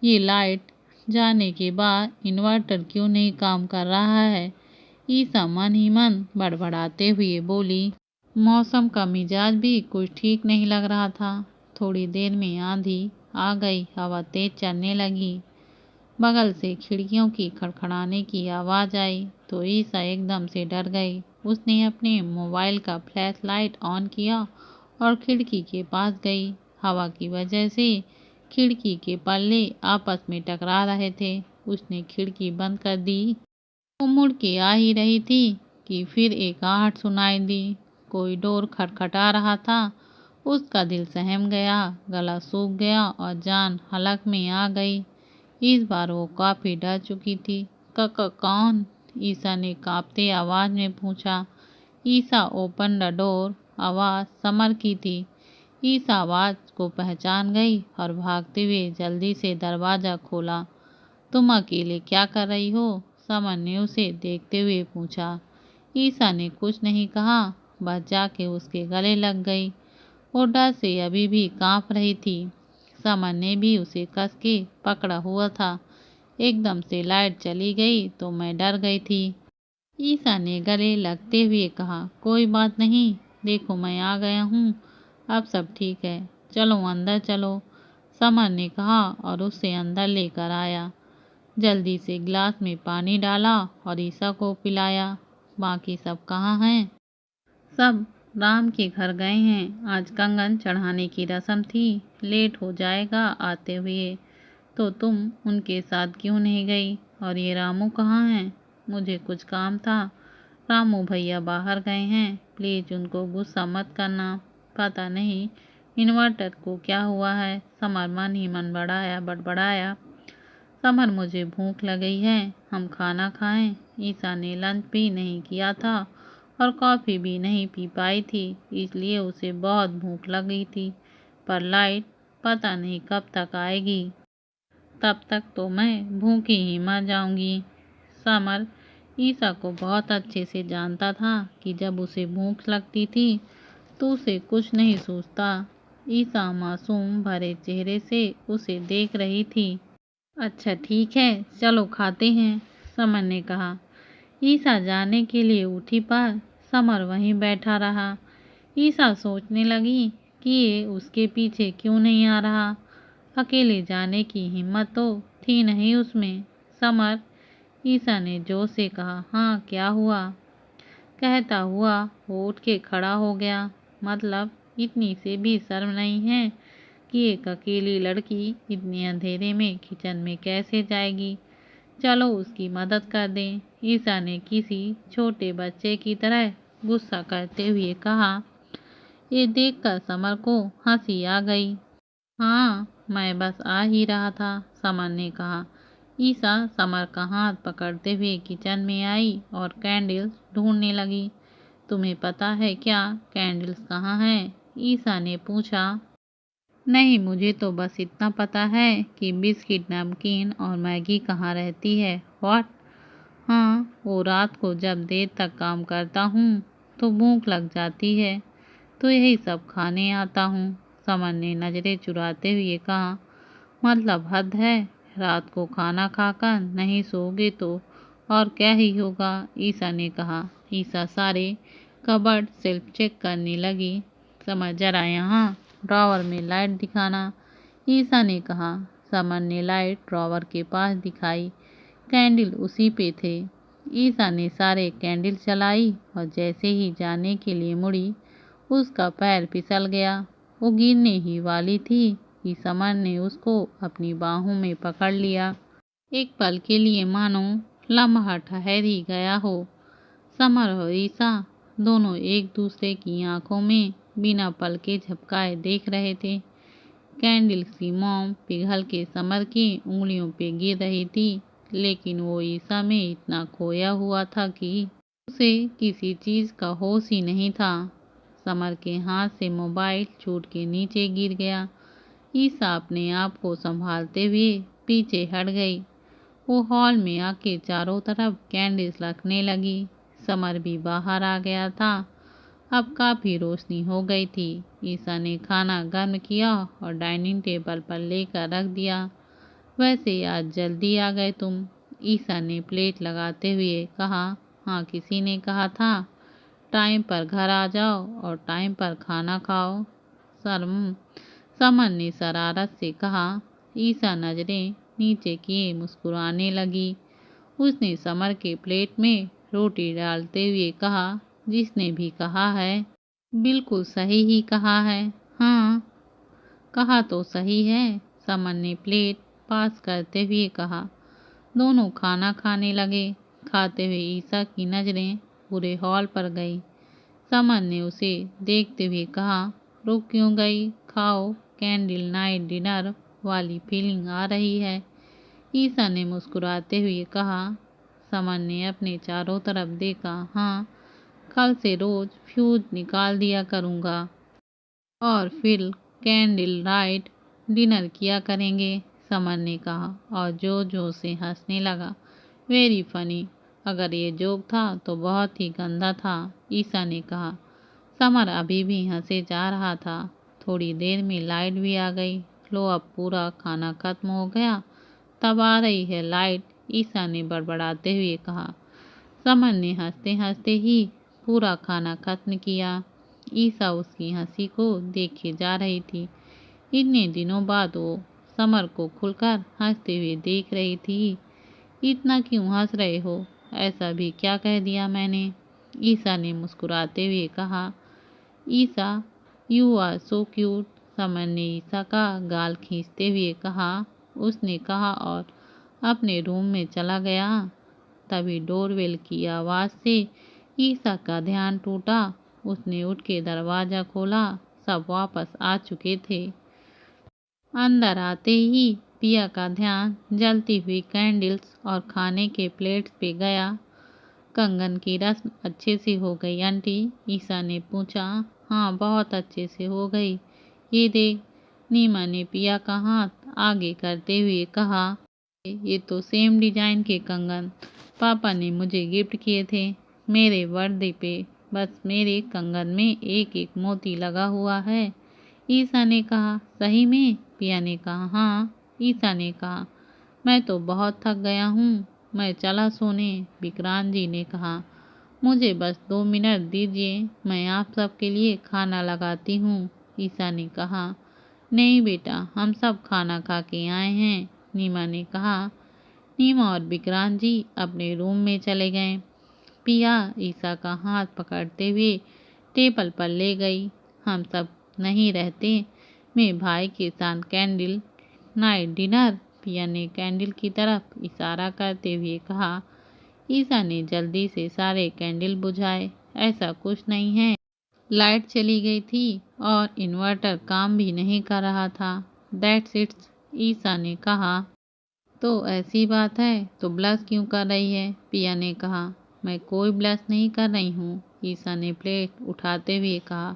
ये लाइट जाने के बाद इन्वर्टर क्यों नहीं काम कर रहा है? ईसा मन ही मन बड़बड़ाते हुए बोली। मौसम का मिजाज भी कुछ ठीक नहीं लग रहा था। थोड़ी देर में आंधी आ गई, हवा तेज चलने लगी। बगल से खिड़कियों की खड़खड़ाने की आवाज़ आई तो ईसा एकदम से डर गई। उसने अपने मोबाइल का फ्लैश लाइट ऑन किया और खिड़की के पास गई। हवा की वजह से खिड़की के पल्ले आपस में टकरा रहे थे। उसने खिड़की बंद कर दी। वो मुड़ के आ ही रही थी कि फिर एक आहट सुनाई दी। कोई डोर खटखटा रहा था। उसका दिल सहम गया, गला सूख गया और जान हलक में आ गई। इस बार वो काफी डर चुकी थी। कौन? ईसा ने कांपते आवाज में पूछा। ईसा ओपन द डोर। आवाज समर की थी। ईसा आवाज को पहचान गई और भागते हुए जल्दी से दरवाजा खोला। तुम अकेले क्या कर रही हो? समर ने उसे देखते हुए पूछा। ईसा ने कुछ नहीं कहा, बस जाके उसके गले लग गई। वो डर से अभी भी कांप रही थी। समर ने भी उसे कस के पकड़ा हुआ था। एकदम से लाइट चली गई तो मैं डर गई थी। ईसा ने गले लगते हुए कहा, कोई बात नहीं, देखो मैं आ गया हूँ, अब सब ठीक है, चलो अंदर चलो। समर ने कहा और उसे अंदर लेकर आया। जल्दी से गिलास में पानी डाला और ईसा को पिलाया। बाकी सब कहाँ हैं? सब राम के घर गए हैं। आज कंगन चढ़ाने की रस्म थी, लेट हो जाएगा आते हुए। तो तुम उनके साथ क्यों नहीं गई? और ये रामू कहाँ है? मुझे कुछ काम था। रामू भैया बाहर गए हैं, प्लीज उनको गुस्सा मत करना। पता नहीं इन्वर्टर को क्या हुआ है। समर मन ही मन बड़बड़ाया। समर मुझे भूख लगी है, हम खाना खाएं। ईसा ने लंच भी नहीं किया था और कॉफ़ी भी नहीं पी पाई थी, इसलिए उसे बहुत भूख लगी थी। पर लाइट पता नहीं कब तक आएगी, तब तक तो मैं भूखी ही मर जाऊंगी। समर ईसा को बहुत अच्छे से जानता था कि जब उसे भूख लगती थी तो उसे कुछ नहीं सूझता। ईसा मासूम भरे चेहरे से उसे देख रही थी। अच्छा ठीक है, चलो खाते हैं, समर ने कहा। ईसा जाने के लिए उठी पर समर वहीं बैठा रहा। ईसा सोचने लगी कि ये उसके पीछे क्यों नहीं आ रहा। अकेले जाने की हिम्मत तो थी नहीं उसमें। समर, ईसा ने जोर से कहा। हाँ, क्या हुआ? कहता हुआ वो उठ के खड़ा हो गया। मतलब इतनी से भी शर्म नहीं है कि एक अकेली लड़की इतने अंधेरे में किचन में कैसे जाएगी? चलो उसकी मदद कर दें, ईसा ने किसी छोटे बच्चे की तरह गुस्सा करते हुए कहा। ये देखकर समर को हंसी आ गई। हाँ, मैं बस आ ही रहा था, समर ने कहा। ईसा समर का हाथ पकड़ते हुए किचन में आई और कैंडल्स ढूंढने लगी। तुम्हें पता है क्या कैंडल्स कहाँ हैं? ईसा ने पूछा। नहीं, मुझे तो बस इतना पता है कि बिस्किट, नमकीन और मैगी कहाँ रहती है। व्हाट? हाँ, वो रात को जब देर तक काम करता हूँ तो भूख लग जाती है, तो यही सब खाने आता हूँ, समर ने नजरें चुराते हुए कहा। मतलब हद है, रात को खाना खाकर नहीं सोओगे तो और क्या ही होगा, ईसा ने कहा। ईसा सारे कबर्ड सेल्फ चेक करने लगी। समर, जरा यहाँ ड्रॉवर में लाइट दिखाना, ईसा ने कहा। समर ने लाइट ड्रॉवर के पास दिखाई। कैंडल उसी पे थे। ईसा ने सारे कैंडल जलाई और जैसे ही जाने के लिए मुड़ी, उसका पैर फिसल गया। वो गिरने ही वाली थी कि समर ने उसको अपनी बाहों में पकड़ लिया। एक पल के लिए मानो लम्हा ठहर ही गया हो। समर और ईसा दोनों एक दूसरे की आंखों में बिना पल के झपकाए देख रहे थे। कैंडल्स की मोम पिघल के समर की उंगलियों पे गिर रही थी, लेकिन वो ईसा में इतना खोया हुआ था कि उसे किसी चीज का होश ही नहीं था। समर के हाथ से मोबाइल छूट के नीचे गिर गया। ईसा अपने आप को संभालते हुए पीछे हट गई। वो हॉल में आके चारों तरफ कैंडल्स रखने लगी। समर भी बाहर आ गया था। अब काफी रोशनी हो गई थी। ईसा ने खाना गर्म किया और डाइनिंग टेबल पर लेकर रख दिया। वैसे आज जल्दी आ गए तुम, ईसा ने प्लेट लगाते हुए कहा। हाँ, किसी ने कहा था टाइम पर घर आ जाओ और टाइम पर खाना खाओ, समर ने शरारत से कहा। ईसा नजरें नीचे किए मुस्कुराने लगी। उसने समर के प्लेट में रोटी डालते हुए कहा। जिसने भी कहा है बिल्कुल सही ही कहा है। हाँ, कहा तो सही है, समन ने प्लेट पास करते हुए कहा। दोनों खाना खाने लगे। खाते हुए ईसा की नजरें पूरे हॉल पर गई। समन ने उसे देखते हुए कहा, रुक क्यों गई? खाओ, कैंडल नाइट डिनर वाली फीलिंग आ रही है। ईसा ने मुस्कुराते हुए कहा। समन ने अपने चारों तरफ देखा। हाँ, कल से रोज फ्यूज निकाल दिया करूँगा और फिर कैंडल नाइट डिनर किया करेंगे, समन ने कहा और जोर से हंसने लगा। Very funny. अगर ये जोक था तो बहुत ही गंदा था, ईसा ने कहा। समर अभी भी हंसे जा रहा था। थोड़ी देर में लाइट भी आ गई। लो, अब पूरा खाना खत्म हो गया, तब आ रही है लाइट, ईसा ने बड़बड़ाते हुए कहा। समर ने हंसते हंसते ही पूरा खाना खत्म किया। ईसा उसकी हंसी को देखे जा रही थी। इतने दिनों बाद वो समर को खुलकर हंसते हुए देख रही थी। इतना क्यों हंस रहे हो? ऐसा भी क्या कह दिया मैंने? ईसा ने मुस्कुराते हुए कहा। Isa, you are so cute, Samar ने ईसा का गाल खींचते हुए कहा। उसने कहा और अपने रूम में चला गया। तभी डोरबेल की आवाज़ से ईसा का ध्यान टूटा। उसने उठ के दरवाज़ा खोला। सब वापस आ चुके थे। अंदर आते ही पिया का ध्यान जलती हुई कैंडल्स और खाने के प्लेट्स पे गया। कंगन की रस्म अच्छे से हो गई आंटी? ईसा ने पूछा। हाँ, बहुत अच्छे से हो गई। ये देख, नीमा ने पिया का हाथ आगे करते हुए कहा। ये तो सेम डिजाइन के कंगन पापा ने मुझे गिफ्ट किए थे मेरे बर्थडे पे। बस मेरे कंगन में एक एक मोती लगा हुआ है, ईसा ने कहा। सही में? पिया ने कहा। हाँ, ईसा ने कहा। मैं तो बहुत थक गया हूँ, मैं चला सोने, विक्रांत जी ने कहा। मुझे बस 2 मिनट दीजिए, मैं आप सबके लिए खाना लगाती हूँ, ईसा ने कहा। नहीं बेटा, हम सब खाना खा के आए हैं, नीमा ने कहा। नीमा और विक्रांत जी अपने रूम में चले गए। पिया ईसा का हाथ पकड़ते हुए टेबल पर ले गई। हम सब नहीं रहते, मेरे भाई के साथ कैंडल नाइट डिनर, पिया ने कैंडल की तरफ इशारा करते हुए कहा। ईसा ने जल्दी से सारे कैंडल बुझाए। ऐसा कुछ नहीं है, लाइट चली गई थी और इन्वर्टर काम भी नहीं कर रहा था। दैट्स इट, ईसा ने कहा। तो ऐसी बात है तो ब्लश क्यों कर रही है? पिया ने कहा। मैं कोई ब्लश नहीं कर रही हूँ, ईसा ने प्लेट उठाते हुए कहा।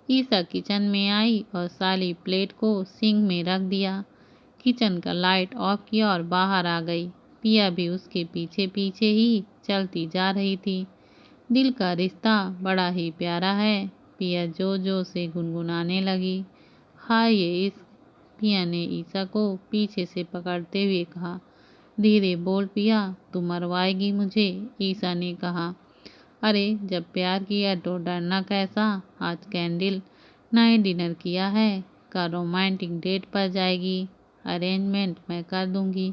ईसा किचन में आई और सारी प्लेट को सिंक में रख दिया। किचन का लाइट ऑफ किया और बाहर आ गई। पिया भी उसके पीछे पीछे ही चलती जा रही थी। दिल का रिश्ता बड़ा ही प्यारा है, पिया जो से गुनगुनाने लगी। हाय ये इस, पिया ने ईसा को पीछे से पकड़ते हुए कहा। धीरे बोल पिया, तू मरवाएगी मुझे, ईसा ने कहा। अरे जब प्यार किया तो डरना कैसा? आज कैंडल नाइट डिनर किया है, का रोमांटिक डेट पर जाएगी, अरेंजमेंट मैं कर दूंगी,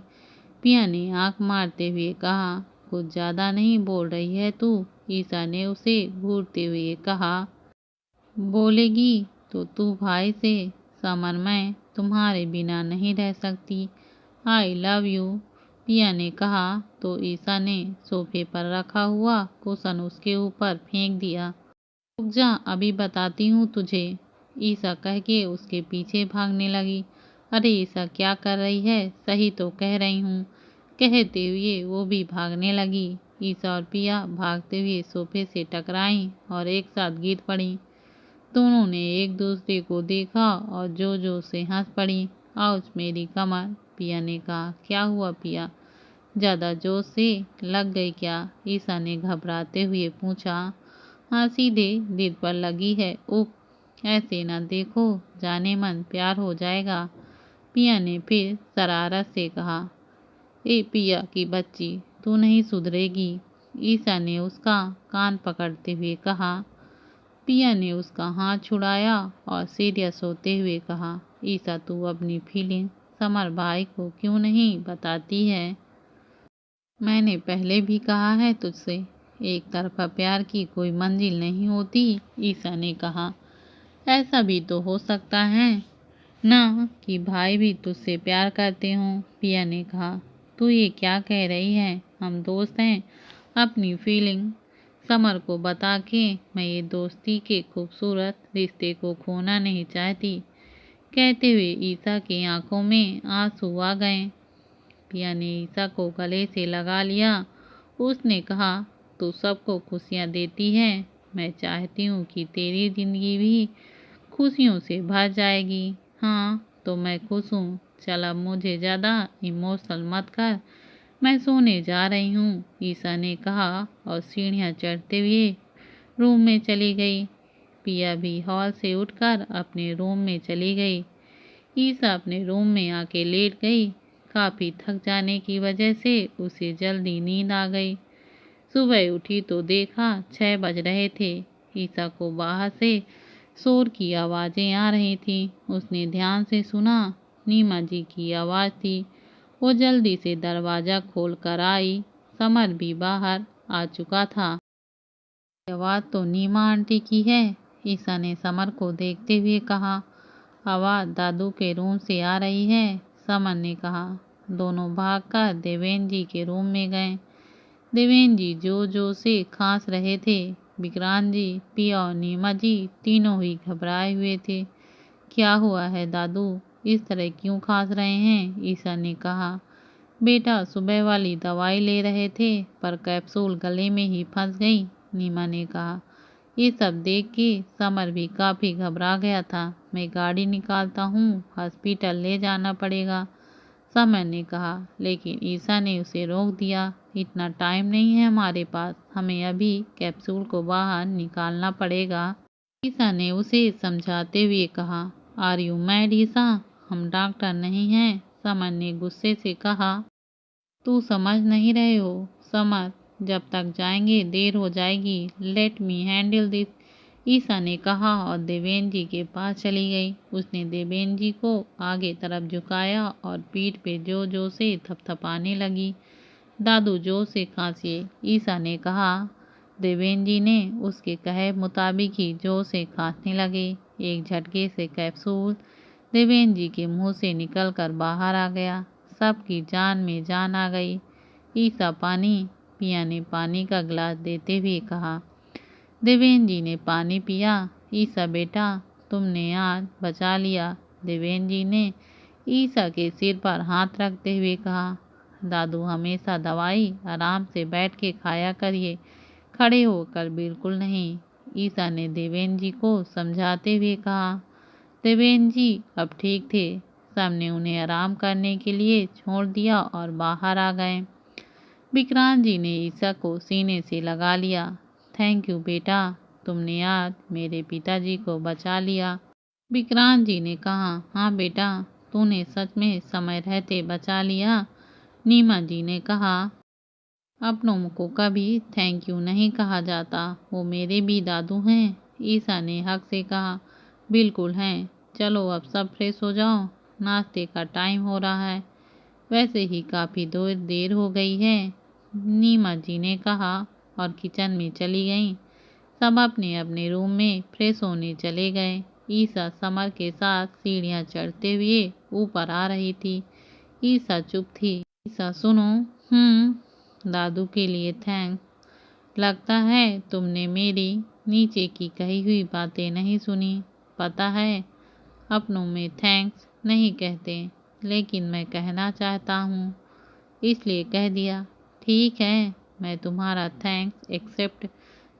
पिया ने आंख मारते हुए कहा। कुछ ज़्यादा नहीं बोल रही है तू, ईसा ने उसे घूरते हुए कहा। बोलेगी तो तू भाई से, समर मैं तुम्हारे बिना नहीं रह सकती, आई लव यू, पिया ने कहा तो ईसा ने सोफे पर रखा हुआ कुशन उसके ऊपर फेंक दिया। रुक जा, अभी बताती हूँ तुझे, ईसा कह के उसके पीछे भागने लगी। अरे ईसा क्या कर रही है? सही तो कह रही हूँ, कहते हुए वो भी भागने लगी। ईसा और पिया भागते हुए सोफे से टकराई और एक साथ गिर पड़ी। दोनों ने एक दूसरे को देखा और जो से हंस पड़ी। आउच मेरी कमर, पिया ने कहा। क्या हुआ पिया, ज़्यादा जोश से लग गई क्या? ईसा ने घबराते हुए पूछा। हाँ, सीधे दिल पर लगी है। उफ, ऐसे ना देखो, जाने मन प्यार हो जाएगा, पिया ने फिर शरारत से कहा। ए पिया की बच्ची, तू नहीं सुधरेगी, ईसा ने उसका कान पकड़ते हुए कहा। पिया ने उसका हाथ छुड़ाया और सीरियस होते हुए कहा। ईसा तू अपनी फीलिंग समर भाई को क्यों नहीं बताती है? मैंने पहले भी कहा है तुझसे, एक तरफा प्यार की कोई मंजिल नहीं होती, ईसा ने कहा। ऐसा भी तो हो सकता है, ना कि भाई भी तुझसे प्यार करते हों। पिया ने कहा, तू ये क्या कह रही है? हम दोस्त हैं। अपनी फीलिंग समर को बता के मैं ये दोस्ती के खूबसूरत रिश्ते को खोना नहीं चाहती। कहते हुए ईसा की आंखों में आंसू आ गए। पिया ने ईसा को गले से लगा लिया। उसने कहा, तू सबको खुशियाँ देती है। मैं चाहती हूँ कि तेरी जिंदगी भी खुशियों से भर जाएगी। हाँ, तो मैं खुश हूँ। चल अब मुझे ज़्यादा इमोशनल मत कर, मैं सोने जा रही हूँ, ईसा ने कहा और सीढ़ियाँ चढ़ते हुए रूम में चली गई। पिया भी हॉल से उठकर अपने रूम में चली गई। ईसा अपने रूम में आके लेट गई। काफ़ी थक जाने की वजह से उसे जल्दी नींद आ गई। सुबह उठी तो देखा 6 बज रहे थे। ईसा को बाहर से शोर की आवाज़ें आ रही थी। उसने ध्यान से सुना, नीमा जी की आवाज़ थी। वो जल्दी से दरवाज़ा खोल कर आई। समर भी बाहर आ चुका था। ये आवाज़ तो नीमा आंटी की है, ईसा ने समर को देखते हुए कहा। आवाज़ दादू के रूम से आ रही है, समर ने कहा। दोनों भागकर देवेंद्र जी के रूम में गए। देवेंद्र जी जोर से खांस रहे थे। विक्रांत जी, पिया और नीमा जी तीनों ही घबराए हुए थे। क्या हुआ है दादू, इस तरह क्यों खांस रहे हैं? ईसा ने कहा। बेटा सुबह वाली दवाई ले रहे थे पर कैप्सूल गले में ही फंस गई, नीमा ने कहा। ये सब देख के समर भी काफ़ी घबरा गया था। मैं गाड़ी निकालता हूँ, हॉस्पिटल ले जाना पड़ेगा, समर ने कहा। लेकिन ईसा ने उसे रोक दिया। इतना टाइम नहीं है हमारे पास, हमें अभी कैप्सूल को बाहर निकालना पड़ेगा, ईसा ने उसे समझाते हुए कहा। आर यू मैड ईसा, हम डॉक्टर नहीं हैं, समर ने गुस्से से कहा। तू समझ नहीं रहे हो समर, जब तक जाएंगे देर हो जाएगी, लेट मी हैंडल दिस, ईसा ने कहा और देवेंद्र जी के पास चली गई। उसने देवेंद्र जी को आगे तरफ झुकाया और पीठ पे जोर जोर से थपथपाने लगी। दादू जोर से खांसिए, ईसा ने कहा। देवेंद्र जी ने उसके कहे मुताबिक ही जोर से खांसने लगे। एक झटके से कैप्सूल देवेंद्र जी के मुंह से निकलकर बाहर आ गया। सबकी जान में जान आ गई। ईसा पानी, पिया ने पानी का गिलास देते हुए कहा। देवेंद्र जी ने पानी पिया। ईसा बेटा, तुमने आज बचा लिया, देवेंद्र जी ने ईसा के सिर पर हाथ रखते हुए कहा। दादू हमेशा दवाई आराम से बैठ के खाया करिए, खड़े होकर बिल्कुल नहीं, ईसा ने देवेंद्र जी को समझाते हुए कहा। देवेंद्र जी अब ठीक थे। सबने उन्हें आराम करने के लिए छोड़ दिया और बाहर आ गए। विक्रांत जी ने ईसा को सीने से लगा लिया। थैंक यू बेटा, तुमने आज मेरे पिताजी को बचा लिया, विक्रांत जी ने कहा। हाँ बेटा, तूने सच में समय रहते बचा लिया, नीमा जी ने कहा। अपनों को कभी थैंक यू नहीं कहा जाता, वो मेरे भी दादू हैं, ईसा ने हक से कहा। बिल्कुल हैं, चलो अब सब फ्रेश हो जाओ, नाश्ते का टाइम हो रहा है, वैसे ही काफ़ी देर हो गई है, नीमा जी ने कहा और किचन में चली गईं। सब अपने अपने रूम में फ्रेश होने चले गए। ईसा समर के साथ सीढ़ियाँ चढ़ते हुए ऊपर आ रही थी। ईसा चुप थी। ईसा सुनो, दादू के लिए थैंक्स। लगता है तुमने मेरी नीचे की कही हुई बातें नहीं सुनी। पता है अपनों में थैंक्स नहीं कहते, लेकिन मैं कहना चाहता हूँ इसलिए कह दिया। ठीक है, मैं तुम्हारा थैंक्स एक्सेप्ट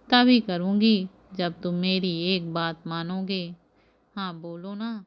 तभी करूँगी जब तुम मेरी एक बात मानोगे। हाँ बोलो ना।